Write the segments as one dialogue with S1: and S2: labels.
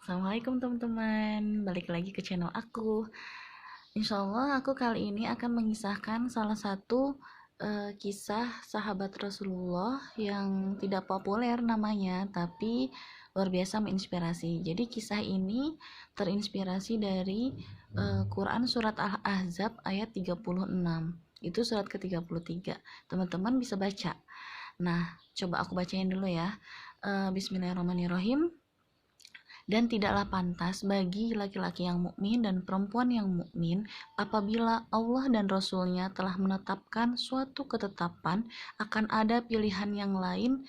S1: Assalamualaikum teman-teman, balik lagi ke channel aku. Insya Allah aku kali ini akan mengisahkan salah satu kisah sahabat Rasulullah yang tidak populer namanya, tapi luar biasa menginspirasi. Jadi kisah ini terinspirasi dari Quran surat Al-Ahzab ayat 36. Itu surat ke-33. Teman-teman bisa baca. Nah, coba aku bacain dulu ya. Bismillahirrahmanirrahim. Dan tidaklah pantas bagi laki-laki yang mukmin dan perempuan yang mukmin apabila Allah dan Rasul-Nya telah menetapkan suatu ketetapan akan ada pilihan yang lain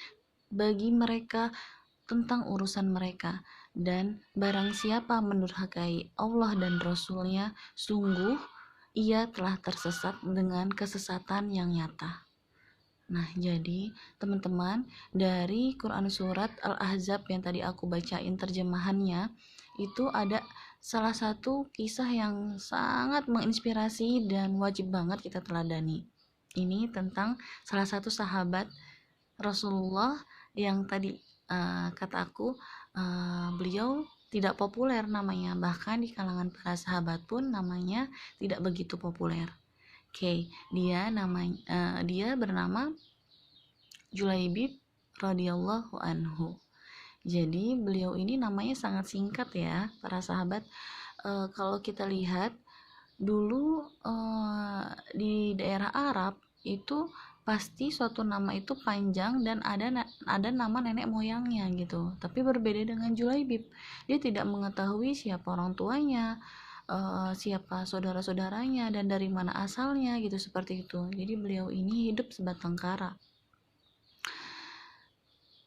S1: bagi mereka tentang urusan mereka, dan barang siapa mendurhakai Allah dan Rasul-Nya, sungguh ia telah tersesat dengan kesesatan yang nyata. Nah, jadi teman-teman, dari Quran surat Al-Ahzab yang tadi aku bacain terjemahannya, itu ada salah satu kisah yang sangat menginspirasi dan wajib banget kita teladani. Ini tentang salah satu sahabat Rasulullah yang tadi kata aku beliau tidak populer namanya, bahkan di kalangan para sahabat pun namanya tidak begitu populer. Oke, dia bernama Julaibib radhiyallahu anhu. Jadi beliau ini namanya sangat singkat ya, para sahabat. Kalau kita lihat dulu di daerah Arab itu pasti suatu nama itu panjang dan ada nama nenek moyangnya gitu. Tapi berbeda dengan Julaibib, dia tidak mengetahui siapa orang tuanya, siapa saudara-saudaranya dan dari mana asalnya gitu, seperti itu. Jadi beliau ini hidup sebatang kara.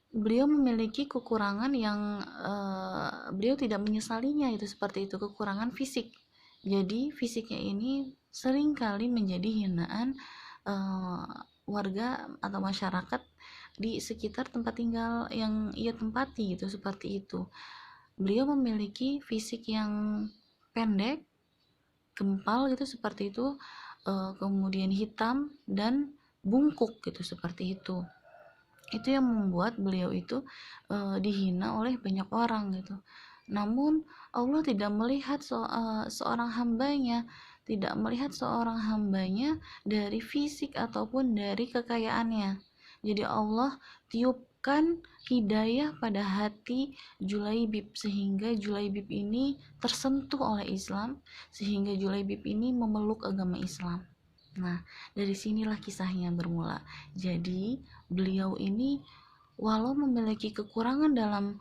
S1: Beliau memiliki kekurangan yang beliau tidak menyesalinya, itu seperti itu, kekurangan fisik. Jadi fisiknya ini seringkali menjadi hinaan warga atau masyarakat di sekitar tempat tinggal yang ia tempati, gitu, seperti itu. Beliau memiliki fisik yang pendek, gempal gitu, seperti itu, kemudian hitam dan bungkuk gitu, seperti itu. Itu yang membuat beliau itu dihina oleh banyak orang gitu. Namun Allah tidak melihat seorang hambanya, tidak melihat seorang hambanya dari fisik ataupun dari kekayaannya. Jadi Allah tiupkan hidayah pada hati Julaibib, sehingga Julaibib ini tersentuh oleh Islam, sehingga Julaibib ini memeluk agama Islam. Nah, dari sinilah kisahnya bermula. Jadi beliau ini walau memiliki kekurangan dalam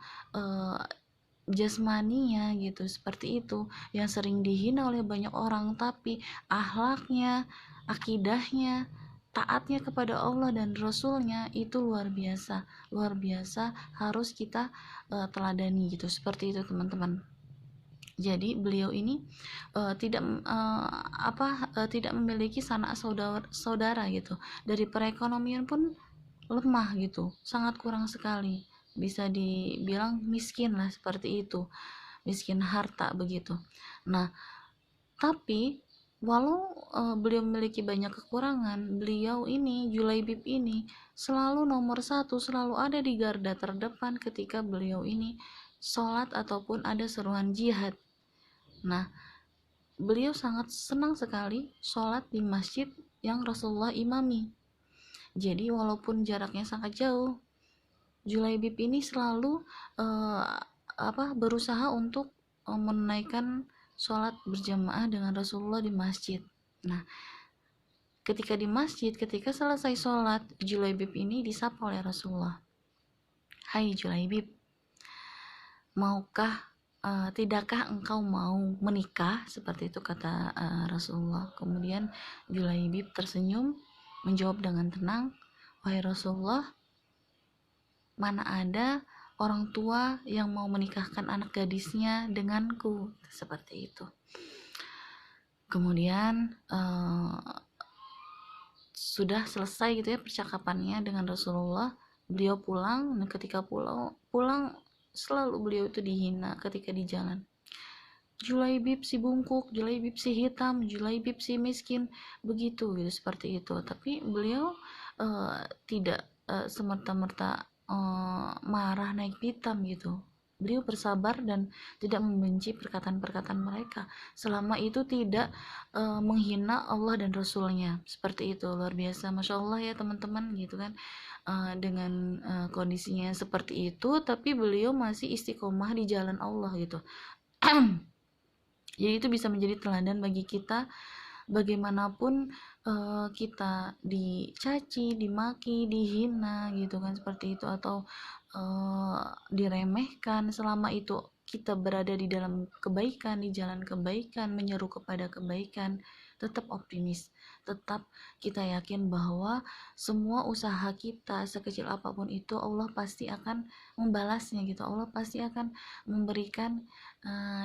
S1: jasmaninya gitu, seperti itu, yang sering dihina oleh banyak orang, tapi akhlaknya, akidahnya, taatnya kepada Allah dan Rasulnya itu luar biasa, luar biasa, harus kita teladani gitu, seperti itu teman-teman. Jadi beliau ini tidak memiliki sanak saudara gitu. Dari perekonomian pun lemah gitu, sangat kurang sekali, bisa dibilang miskin lah, seperti itu, miskin harta begitu. Nah, tapi walau beliau memiliki banyak kekurangan, beliau ini, Julaibib ini, selalu nomor satu, selalu ada di garda terdepan ketika beliau ini sholat ataupun ada seruan jihad. Nah, beliau sangat senang sekali sholat di masjid yang Rasulullah imami. Jadi walaupun jaraknya sangat jauh, Julaibib ini selalu berusaha untuk menunaikan sholat berjamaah dengan Rasulullah di masjid. Nah, ketika di masjid, ketika selesai sholat, Julaibib ini disapa oleh Rasulullah. Hai Julaibib, tidakkah engkau mau menikah? Seperti itu kata Rasulullah. Kemudian Julaibib tersenyum menjawab dengan tenang, wahai Rasulullah, mana ada orang tua yang mau menikahkan anak gadisnya denganku, seperti itu. Kemudian sudah selesai gitu ya percakapannya dengan Rasulullah, beliau pulang. Dan ketika pulang selalu beliau itu dihina ketika di jalan. Julaibib si bungkuk, Julaibib si hitam, Julaibib si miskin, begitu gitu, seperti itu. Tapi beliau tidak semerta-merta marah naik pitam gitu. beliau bersabar dan tidak membenci perkataan-perkataan mereka, selama itu tidak menghina Allah dan Rasulnya. Seperti itu, luar biasa, Masya Allah ya teman-teman gitu kan. Dengan kondisinya seperti itu, tapi beliau masih istiqomah di jalan Allah gitu. Jadi itu bisa menjadi teladan bagi kita, bagaimanapun kita dicaci, dimaki, dihina gitu kan, seperti itu, atau diremehkan, selama itu kita berada di dalam kebaikan, di jalan kebaikan, menyeru kepada kebaikan, tetap optimis, tetap kita yakin bahwa semua usaha kita sekecil apapun itu Allah pasti akan membalasnya gitu, Allah pasti akan memberikan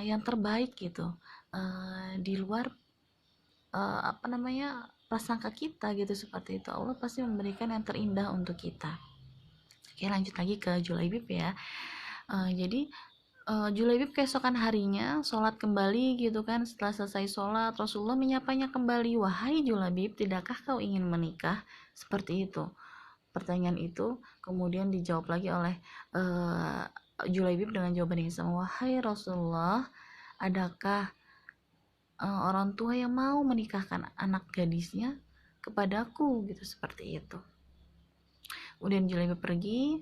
S1: yang terbaik gitu, di luar prasangka kita gitu. Seperti itu, Allah pasti memberikan yang terindah untuk kita. Oke, lanjut lagi ke Julaibib ya. Jadi Julaibib keesokan harinya sholat kembali gitu kan. Setelah selesai sholat, Rasulullah menyapanya kembali, wahai Julaibib, tidakkah kau ingin menikah? Seperti itu pertanyaan itu. Kemudian dijawab lagi oleh Julaibib dengan jawaban yang sama, wahai Rasulullah, adakah orang tua yang mau menikahkan anak gadisnya kepadaku gitu, seperti itu. Kemudian Julaibib pergi,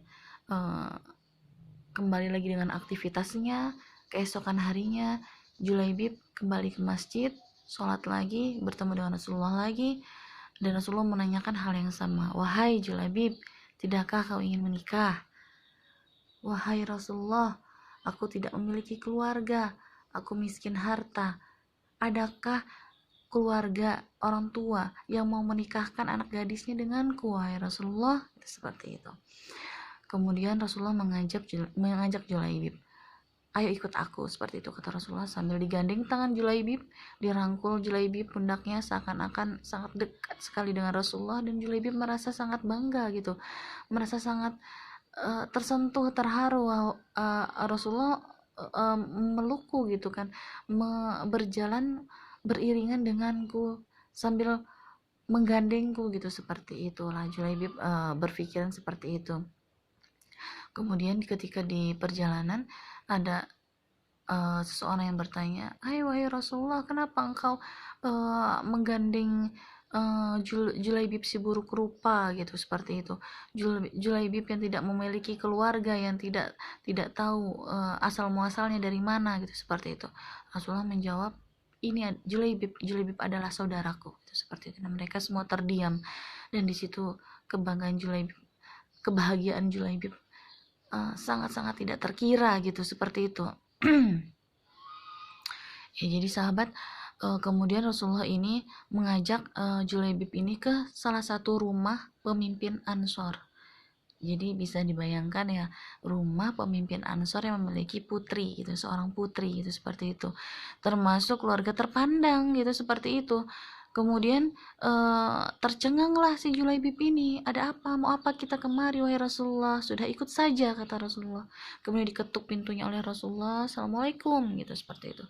S1: kembali lagi dengan aktivitasnya. Keesokan harinya Julaibib kembali ke masjid, sholat lagi, bertemu dengan Rasulullah lagi, dan Rasulullah menanyakan hal yang sama, wahai Julaibib, tidakkah kau ingin menikah? Wahai Rasulullah, aku tidak memiliki keluarga, aku miskin harta, adakah keluarga orang tua yang mau menikahkan anak gadisnya denganku, wahai Rasulullah? Seperti itu. Kemudian Rasulullah mengajak Julaibib, ayo ikut aku, seperti itu kata Rasulullah, sambil digandeng tangan Julaibib, dirangkul Julaibib pundaknya, seakan-akan sangat dekat sekali dengan Rasulullah, dan Julaibib merasa sangat bangga gitu, merasa sangat tersentuh, terharu. Rasulullah melukku gitu kan, berjalan beriringan denganku sambil menggandengku gitu, seperti itulah Julaibib berpikiran seperti itu. Kemudian ketika di perjalanan ada seseorang yang bertanya, wahai Rasulullah, kenapa engkau menggandeng Julaibib si buruk rupa gitu, seperti itu. Julaibib yang tidak memiliki keluarga, yang tidak tahu asal muasalnya dari mana gitu, seperti itu. Rasulullah menjawab, ini Julaibib adalah saudaraku gitu, seperti itu. Dan mereka semua terdiam, dan di situ kebanggaan Julaibib, kebahagiaan Julaibib sangat-sangat tidak terkira gitu, seperti itu. Ya, jadi sahabat, kemudian Rasulullah ini mengajak Julaibib ini ke salah satu rumah pemimpin Ansor. Jadi bisa dibayangkan ya, rumah pemimpin Ansor yang memiliki putri gitu, seorang putri gitu, seperti itu, termasuk keluarga terpandang gitu, seperti itu. Kemudian tercenganglah si Julaibib ini, ada apa, mau apa kita kemari wahai Rasulullah? Sudah ikut saja, kata Rasulullah. Kemudian diketuk pintunya oleh Rasulullah, assalamualaikum gitu, seperti itu,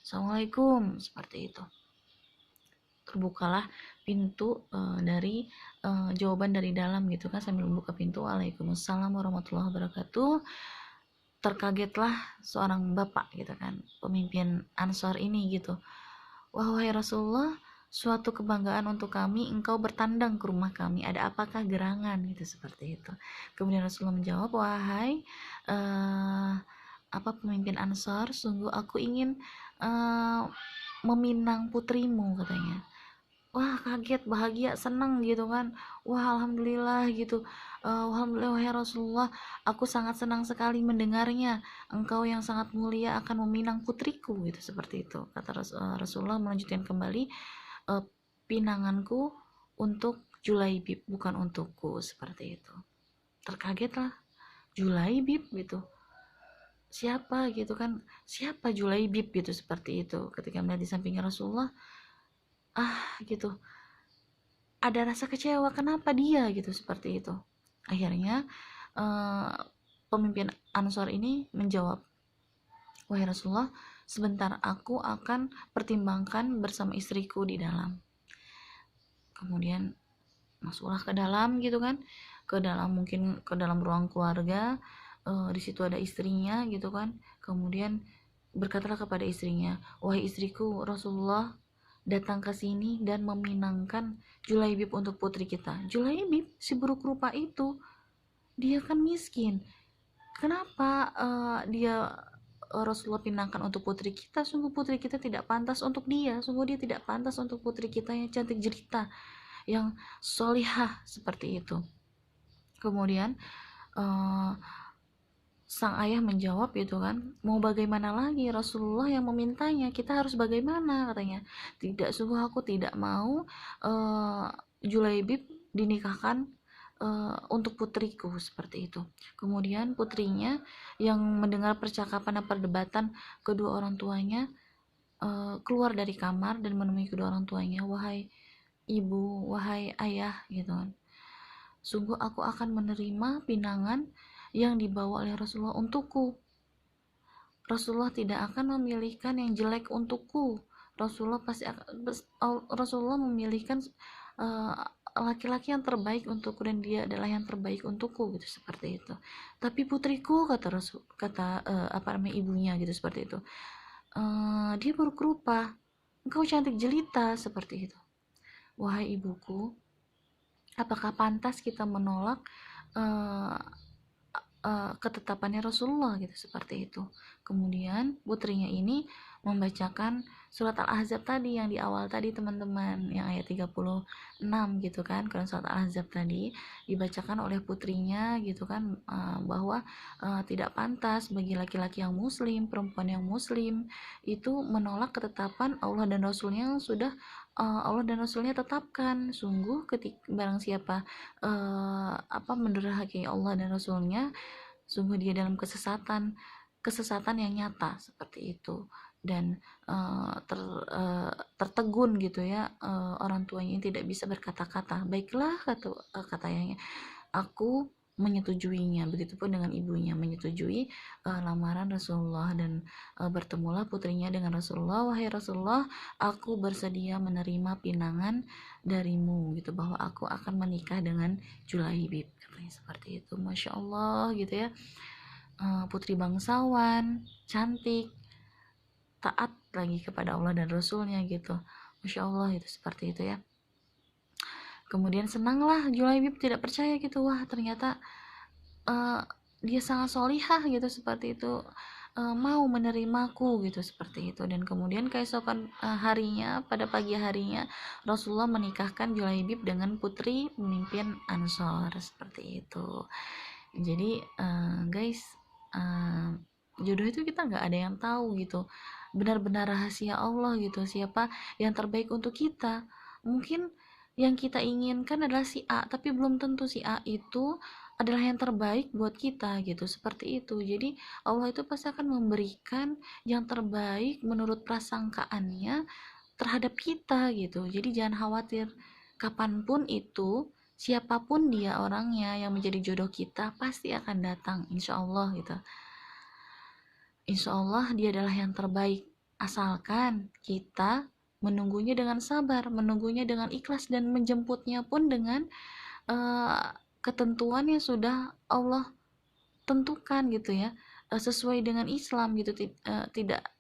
S1: assalamualaikum, seperti itu. Terbukalah pintu dari jawaban dari dalam gitu kan, sambil membuka pintu, waalaikumsalam warahmatullahi wabarakatuh. Terkagetlah seorang bapak gitu kan, pemimpin Ansor ini gitu, wahai Rasulullah, suatu kebanggaan untuk kami engkau bertandang ke rumah kami, ada apakah gerangan gitu, seperti itu. Kemudian Rasulullah menjawab, wahai pemimpin Ansor, sungguh aku ingin meminang putrimu, katanya. Wah, kaget, bahagia, senang gitu kan. Wah, alhamdulillah gitu. Alhamdulillah wahai Rasulullah, aku sangat senang sekali mendengarnya. Engkau yang sangat mulia akan meminang putriku gitu, seperti itu. Kata Rasulullah melanjutkan kembali, pinanganku untuk Julaibib, bukan untukku, seperti itu. Terkagetlah Julaibib gitu. Siapa gitu kan? Siapa Julaibib gitu, seperti itu. Ketika melihat di sampingnya Rasulullah, gitu, ada rasa kecewa, kenapa dia gitu, seperti itu. Akhirnya pemimpin Ansor ini menjawab, wahai Rasulullah, sebentar, aku akan pertimbangkan bersama istriku di dalam. Kemudian masuklah ke dalam gitu kan, mungkin ke dalam ruang keluarga. di situ ada istrinya gitu kan. Kemudian berkatalah kepada istrinya, wahai istriku, Rasulullah datang ke sini dan meminangkan Julaibib untuk putri kita. Julaibib, si buruk rupa itu, dia kan miskin. Kenapa dia Rasulullah pinangkan untuk putri kita? Sungguh putri kita tidak pantas untuk dia. Sungguh dia tidak pantas untuk putri kita yang cantik jelita, yang solihah seperti itu. Kemudian sang ayah menjawab gitu kan, mau bagaimana lagi, Rasulullah yang memintanya, kita harus bagaimana, katanya. Tidak, sungguh aku tidak mau Julaibib dinikahkan untuk putriku, seperti itu. Kemudian putrinya yang mendengar percakapan dan perdebatan kedua orang tuanya keluar dari kamar dan menemui kedua orang tuanya, wahai ibu, wahai ayah, gitu kan. Sungguh aku akan menerima pinangan yang dibawa oleh Rasulullah untukku. Rasulullah tidak akan memilihkan yang jelek untukku. Rasulullah memilihkan laki-laki yang terbaik untukku, dan dia adalah yang terbaik untukku, gitu, seperti itu. Tapi putriku, kata ibunya, gitu, seperti itu, dia buruk rupa, engkau cantik jelita, seperti itu. Wahai ibuku, apakah pantas kita menolak ketetapannya Rasulullah, gitu, seperti itu. Kemudian putrinya ini membacakan surat Al-Ahzab tadi yang di awal tadi, teman-teman, yang ayat 36 gitu kan. Karena surat Al-Ahzab tadi dibacakan oleh putrinya gitu kan, bahwa tidak pantas bagi laki-laki yang muslim, perempuan yang muslim itu menolak ketetapan Allah dan Rasulnya yang sudah Allah dan Rasulnya tetapkan. Sungguh barang siapa mendurhakai Allah dan Rasulnya, sungguh dia dalam kesesatan yang nyata, seperti itu. Dan tertegun gitu ya, orang tuanya ini tidak bisa berkata-kata. Baiklah, kata ayahnya, aku menyetujuinya. Begitupun dengan ibunya menyetujui lamaran Rasulullah, dan bertemulah putrinya dengan Rasulullah. Wahai Rasulullah, aku bersedia menerima pinangan darimu, gitu, bahwa aku akan menikah dengan Julaibib, katanya seperti itu. Masya Allah, gitu ya. Putri bangsawan, cantik, taat lagi kepada Allah dan Rasulnya, gitu. Masya Allah, itu seperti itu ya. Kemudian senanglah Julaibib, tidak percaya gitu, wah ternyata dia sangat solihah, gitu, seperti itu, mau menerimaku, gitu, seperti itu. Dan kemudian keesokan harinya, pada pagi harinya, Rasulullah menikahkan Julaibib dengan putri pemimpin Ansor, seperti itu. Jadi guys, jodoh itu kita nggak ada yang tahu, gitu, benar-benar rahasia Allah, gitu, siapa yang terbaik untuk kita. Mungkin yang kita inginkan adalah si A, tapi belum tentu si A itu adalah yang terbaik buat kita, gitu, seperti itu. Jadi Allah itu pasti akan memberikan yang terbaik menurut prasangkaannya terhadap kita, gitu. Jadi jangan khawatir, kapanpun itu, siapapun dia orangnya yang menjadi jodoh kita pasti akan datang, insya Allah, gitu. Insya Allah dia adalah yang terbaik, asalkan kita menunggunya dengan sabar, menunggunya dengan ikhlas, dan menjemputnya pun dengan ketentuan yang sudah Allah tentukan, gitu ya, sesuai dengan Islam, gitu,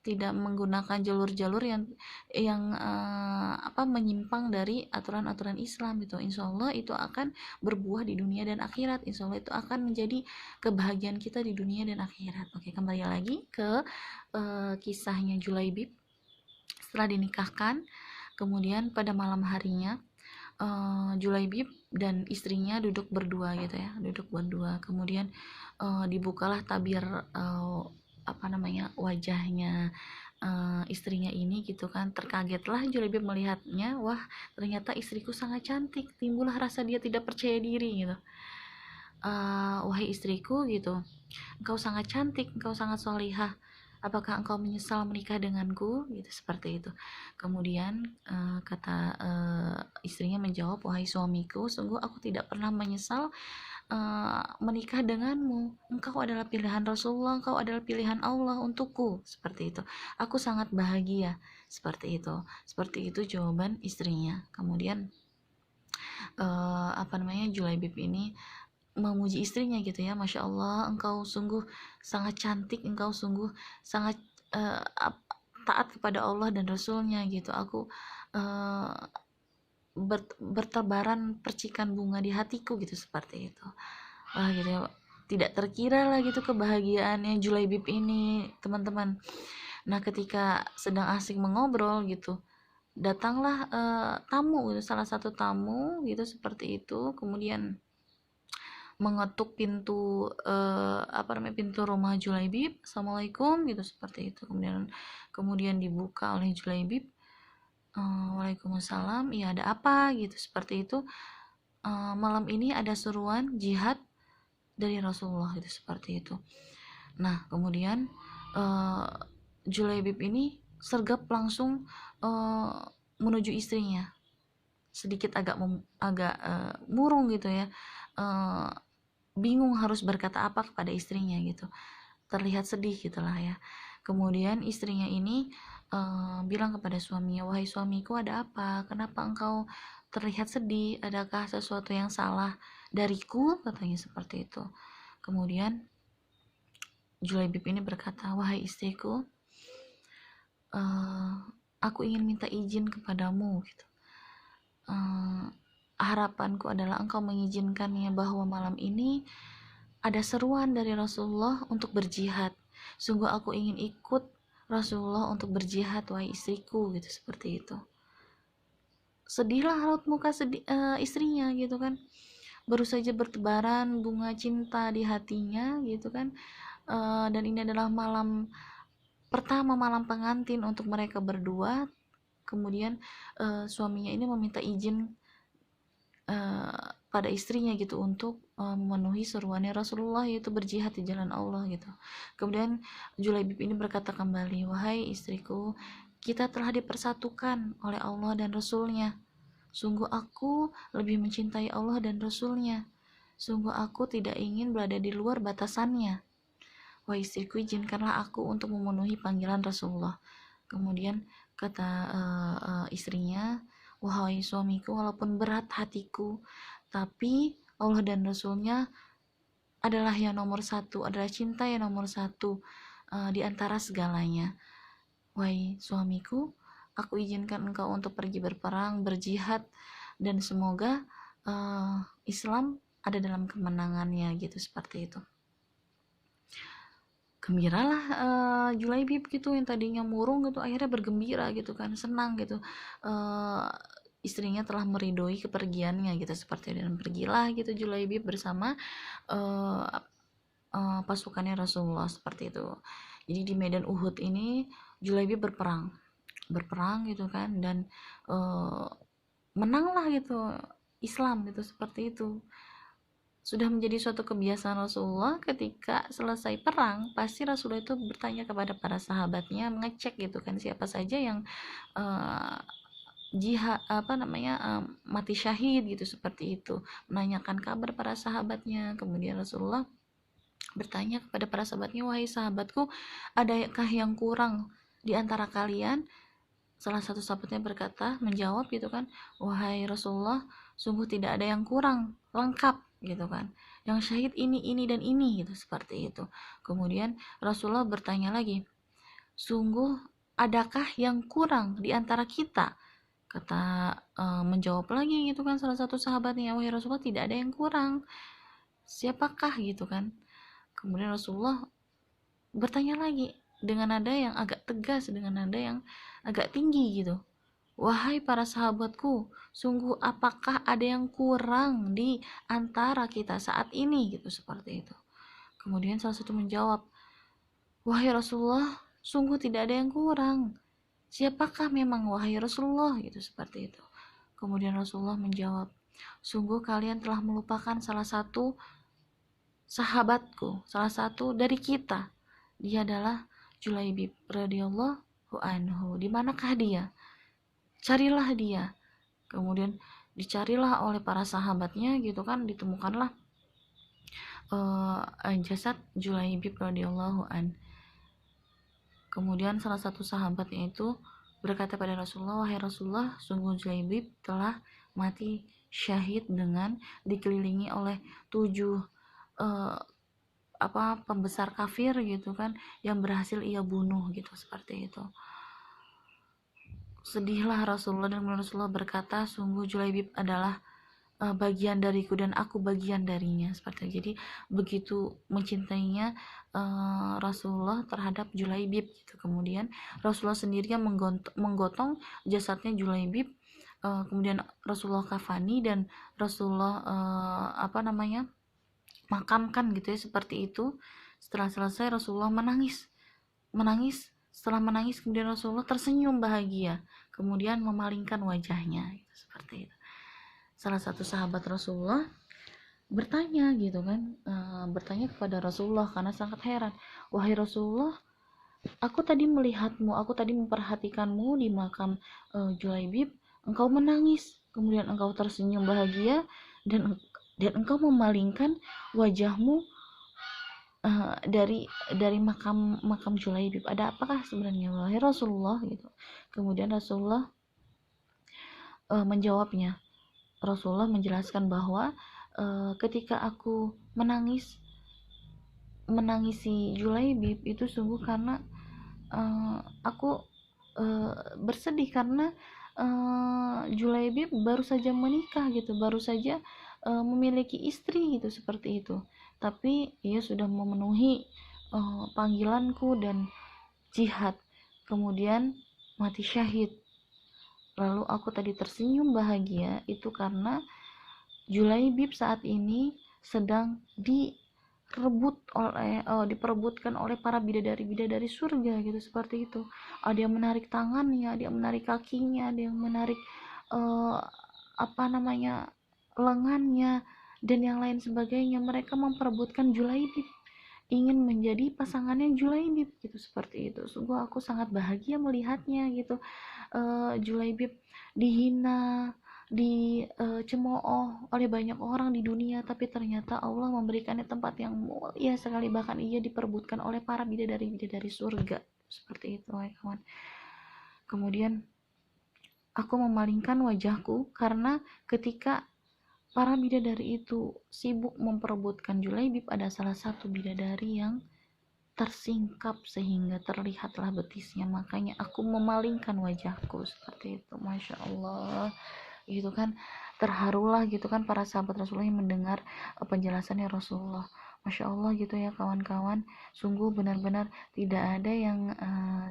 S1: tidak menggunakan jalur-jalur yang menyimpang dari aturan-aturan Islam, gitu. Insya Allah itu akan berbuah di dunia dan akhirat. Insya Allah itu akan menjadi kebahagiaan kita di dunia dan akhirat. Oke, kembali lagi ke kisahnya Julaibib. Setelah dinikahkan, kemudian pada malam harinya Julaibib dan istrinya duduk berdua, gitu ya, kemudian dibukalah tabir wajahnya istrinya ini, gitu kan. Terkagetlah Julaibib melihatnya, wah ternyata istriku sangat cantik. Timbullah rasa dia tidak percaya diri, gitu. Wahai istriku, gitu, engkau sangat cantik, engkau sangat solihah, apakah engkau menyesal menikah denganku, gitu, seperti itu. Kemudian kata istrinya menjawab, wahai suamiku, sungguh aku tidak pernah menyesal menikah denganmu. Engkau adalah pilihan Rasulullah, engkau adalah pilihan Allah untukku, seperti itu. Aku sangat bahagia, seperti itu jawaban istrinya. Kemudian Julaibib ini memuji istrinya gitu ya, Masya Allah engkau sungguh sangat cantik, engkau sungguh sangat taat kepada Allah dan Rasulnya gitu. Aku bertebaran percikan bunga di hatiku gitu, seperti itu. Wah gitu ya, tidak terkira lah gitu kebahagiaannya Julaibib ini, teman-teman. Nah ketika sedang asik mengobrol gitu, datanglah tamu gitu, salah satu tamu gitu seperti itu, kemudian mengetuk pintu pintu rumah Julaibib. Assalamualaikum gitu, seperti itu. Kemudian dibuka oleh Julaibib. Waalaikumsalam, iya ada apa gitu, seperti itu. Malam ini ada seruan jihad dari Rasulullah gitu, seperti itu. Nah kemudian Julaibib ini sergap langsung menuju istrinya, sedikit agak murung gitu ya, bingung harus berkata apa kepada istrinya gitu, terlihat sedih gitulah ya. Kemudian istrinya ini bilang kepada suaminya, wahai suamiku, ada apa, kenapa engkau terlihat sedih, adakah sesuatu yang salah dariku, katanya seperti itu. Kemudian Julaibib ini berkata, wahai istriku, aku ingin minta izin kepadamu gitu. Harapanku adalah engkau mengizinkannya bahwa malam ini ada seruan dari Rasulullah untuk berjihad. Sungguh aku ingin ikut Rasulullah untuk berjihad, wahai istriku, gitu, seperti itu. Sedihlah raut muka istrinya gitu kan. Baru saja bertebaran bunga cinta di hatinya gitu kan. Dan ini adalah malam pertama, malam pengantin untuk mereka berdua. Kemudian suaminya ini meminta izin pada istrinya gitu untuk memenuhi seruannya Rasulullah, yaitu berjihad di jalan Allah gitu. Kemudian Julaibib ini berkata kembali, wahai istriku, kita telah dipersatukan oleh Allah dan Rasulnya. Sungguh aku lebih mencintai Allah dan Rasulnya. Sungguh aku tidak ingin berada di luar batasannya. Wahai istriku, izinkanlah aku untuk memenuhi panggilan Rasulullah. Kemudian kata istrinya, wahai suamiku, walaupun berat hatiku, tapi Allah dan Rasulnya adalah yang nomor satu, adalah cinta yang nomor satu di antara segalanya. Wahai suamiku, aku izinkan engkau untuk pergi berperang, berjihad, dan semoga Islam ada dalam kemenangannya gitu, seperti itu. Gembiralah Julaibib gitu, yang tadinya murung gitu akhirnya bergembira gitu kan, senang gitu, istrinya telah meridhoi kepergiannya gitu, seperti itu. Dan pergilah gitu Julaibib bersama pasukannya Rasulullah, seperti itu. Jadi di medan Uhud ini Julaibib berperang gitu kan, dan menanglah gitu Islam gitu, seperti itu. Sudah menjadi suatu kebiasaan Rasulullah, ketika selesai perang pasti Rasulullah itu bertanya kepada para sahabatnya, mengecek gitu kan siapa saja yang jihad mati syahid gitu, seperti itu, menanyakan kabar para sahabatnya. Kemudian Rasulullah bertanya kepada para sahabatnya, wahai sahabatku, adakah yang kurang di antara kalian? Salah satu sahabatnya menjawab gitu kan, wahai Rasulullah, sungguh tidak ada yang kurang, lengkap gitu kan, yang syahid ini dan ini gitu, seperti itu. Kemudian Rasulullah bertanya lagi, sungguh adakah yang kurang di antara kita? Menjawab lagi gitu kan salah satu sahabatnya, wahai Rasulullah, tidak ada yang kurang, siapakah gitu kan. Kemudian Rasulullah bertanya lagi dengan nada yang agak tegas, dengan nada yang agak tinggi gitu, wahai para sahabatku, sungguh apakah ada yang kurang di antara kita saat ini gitu, seperti itu. Kemudian salah satu menjawab, wahai Rasulullah, sungguh tidak ada yang kurang, siapakah memang wahai Rasulullah gitu, seperti itu. Kemudian Rasulullah menjawab, sungguh kalian telah melupakan salah satu sahabatku, salah satu dari kita, dia adalah Julaibib radhiyallahu anhu. Di manakah dia? Carilah dia. Kemudian dicarilah oleh para sahabatnya gitu kan, ditemukanlah jasad Julaibib radhiyallahu an. Kemudian salah satu sahabatnya itu berkata pada Rasulullah, wahai Rasulullah, sungguh Julaibib telah mati syahid dengan dikelilingi oleh 7 pembesar kafir gitu kan, yang berhasil ia bunuh gitu, seperti itu. Sedihlah Rasulullah, dan Rasulullah berkata, sungguh Julaibib adalah bagian dariku dan aku bagian darinya, seperti itu. Jadi begitu mencintainya Rasulullah terhadap Julaibib gitu. Kemudian Rasulullah sendiri yang menggotong jasadnya Julaibib, kemudian Rasulullah kafani dan Rasulullah makamkan gitu ya, seperti itu. Setelah selesai Rasulullah menangis. Setelah menangis kemudian Rasulullah tersenyum bahagia, kemudian memalingkan wajahnya gitu, seperti itu. Salah satu sahabat Rasulullah bertanya gitu kan, bertanya kepada Rasulullah karena sangat heran, wahai Rasulullah, aku tadi melihatmu, aku tadi memperhatikanmu di makam Julaibib, engkau menangis, kemudian engkau tersenyum bahagia, dan engkau memalingkan wajahmu dari makam Julaibib. Ada apakah sebenarnya wahai Rasulullah gitu. Kemudian Rasulullah menjawabnya. Rasulullah menjelaskan bahwa ketika aku menangisi Julaibib itu sungguh karena aku bersedih karena Julaibib baru saja menikah gitu, baru saja memiliki istri gitu, seperti itu. Tapi ia sudah memenuhi panggilanku dan jihad, kemudian mati syahid. Lalu aku tadi tersenyum bahagia itu karena Julaibib saat ini sedang diperebutkan oleh para bidadari surga gitu, seperti itu. Ada yang menarik tangannya, ada yang menarik kakinya, ada yang menarik lengannya dan yang lain sebagainya. Mereka memperebutkan Julaibib, ingin menjadi pasangannya Julaibib gitu, seperti itu. Sungguh aku sangat bahagia melihatnya gitu. Julaibib dihina, dicemooh oleh banyak orang di dunia, tapi ternyata Allah memberikannya tempat yang mulia sekali, bahkan ia diperebutkan oleh para bidadari surga, seperti itu ya kawan. Kemudian aku memalingkan wajahku karena ketika para bidadari itu sibuk memperebutkan Julaibib, ada salah satu bidadari yang tersingkap sehingga terlihatlah betisnya, makanya aku memalingkan wajahku, seperti itu. Masya Allah gitu kan, terharulah gitu kan para sahabat Rasulullah yang mendengar penjelasannya Rasulullah. Masya Allah gitu ya kawan-kawan, sungguh benar-benar tidak ada yang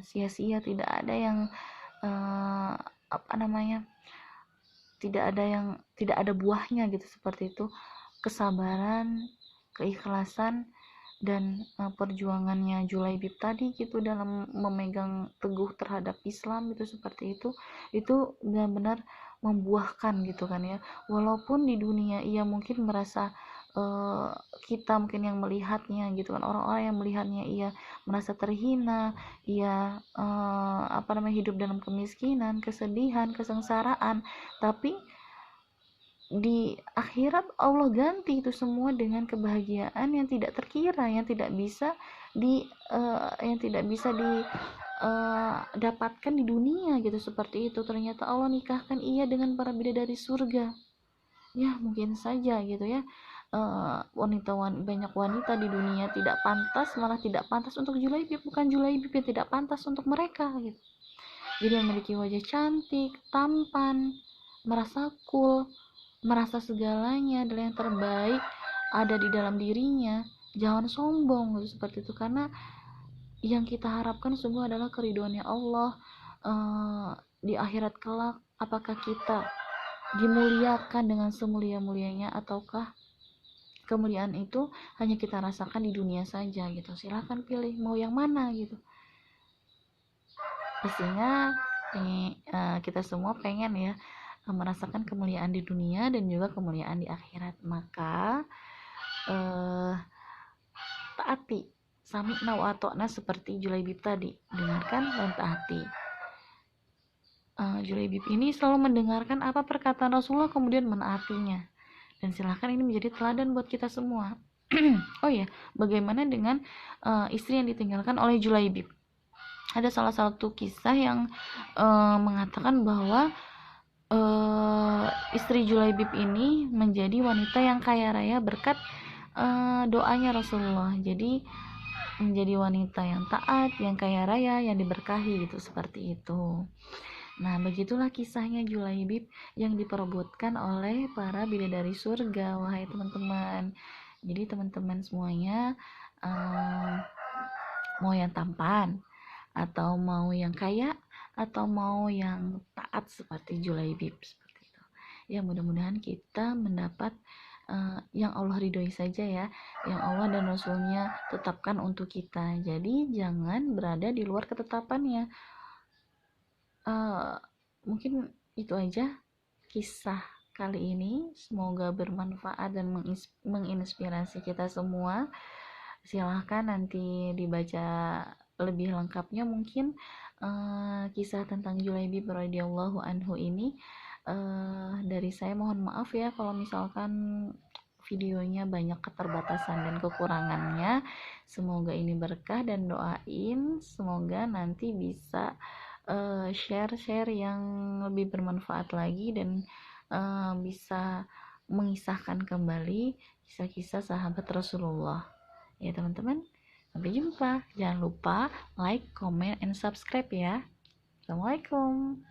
S1: sia-sia, tidak ada yang tidak ada buahnya gitu, seperti itu. Kesabaran, keikhlasan, dan perjuangannya Julaibib tadi gitu dalam memegang teguh terhadap Islam itu, seperti itu benar-benar membuahkan gitu kan ya. Walaupun di dunia ia mungkin merasa kita mungkin yang melihatnya gitu kan, orang-orang yang melihatnya ia merasa terhina, ia hidup dalam kemiskinan, kesedihan, kesengsaraan, tapi di akhirat Allah ganti itu semua dengan kebahagiaan yang tidak terkira, yang tidak bisa dapatkan di dunia gitu, seperti itu. Ternyata Allah nikahkan ia dengan para bidadari surga. Ya mungkin saja gitu ya, banyak wanita di dunia tidak pantas, malah tidak pantas untuk Julaibib, bukan Julaibib yang tidak pantas untuk mereka gitu. Jadi memiliki wajah cantik, tampan, merasa cool, merasa segalanya adalah yang terbaik ada di dalam dirinya, jangan sombong gitu, seperti itu. Karena yang kita harapkan sungguh adalah keridhoannya Allah di akhirat kelak. Apakah kita dimuliakan dengan semulia-mulianya, ataukah kemuliaan itu hanya kita rasakan di dunia saja gitu. Silahkan pilih mau yang mana gitu. Pastinya kita semua pengen ya merasakan kemuliaan di dunia dan juga kemuliaan di akhirat. Maka taati, sami'na wa ata'na, seperti Julaibib tadi, dengarkan dan taati. Julaibib ini selalu mendengarkan apa perkataan Rasulullah kemudian menaatinya, dan silahkan ini menjadi teladan buat kita semua. Oh ya, bagaimana dengan istri yang ditinggalkan oleh Julaibib? Ada salah satu kisah yang mengatakan bahwa istri Julaibib ini menjadi wanita yang kaya raya berkat doanya Rasulullah. Jadi menjadi wanita yang taat, yang kaya raya, yang diberkahi gitu, seperti itu. Nah, begitulah kisahnya Julaibib yang diperebutkan oleh para bidadari surga, wahai teman-teman. Jadi teman-teman semuanya, mau yang tampan, atau mau yang kaya, atau mau yang taat seperti Julaibib, seperti itu. Ya, mudah-mudahan kita mendapat yang Allah ridhoi saja ya, yang Allah dan Rasulnya tetapkan untuk kita. Jadi jangan berada di luar ketetapannya. Mungkin itu aja kisah kali ini, semoga bermanfaat dan menginspirasi kita semua. Silahkan nanti dibaca lebih lengkapnya mungkin kisah tentang Julaibib radhiyallahu anhu ini. Dari saya mohon maaf ya kalau misalkan videonya banyak keterbatasan dan kekurangannya. Semoga ini berkah, dan doain semoga nanti bisa share-share yang lebih bermanfaat lagi, dan bisa mengisahkan kembali kisah-kisah sahabat Rasulullah. Ya teman-teman, sampai jumpa. Jangan lupa like, comment, and subscribe ya. Assalamualaikum.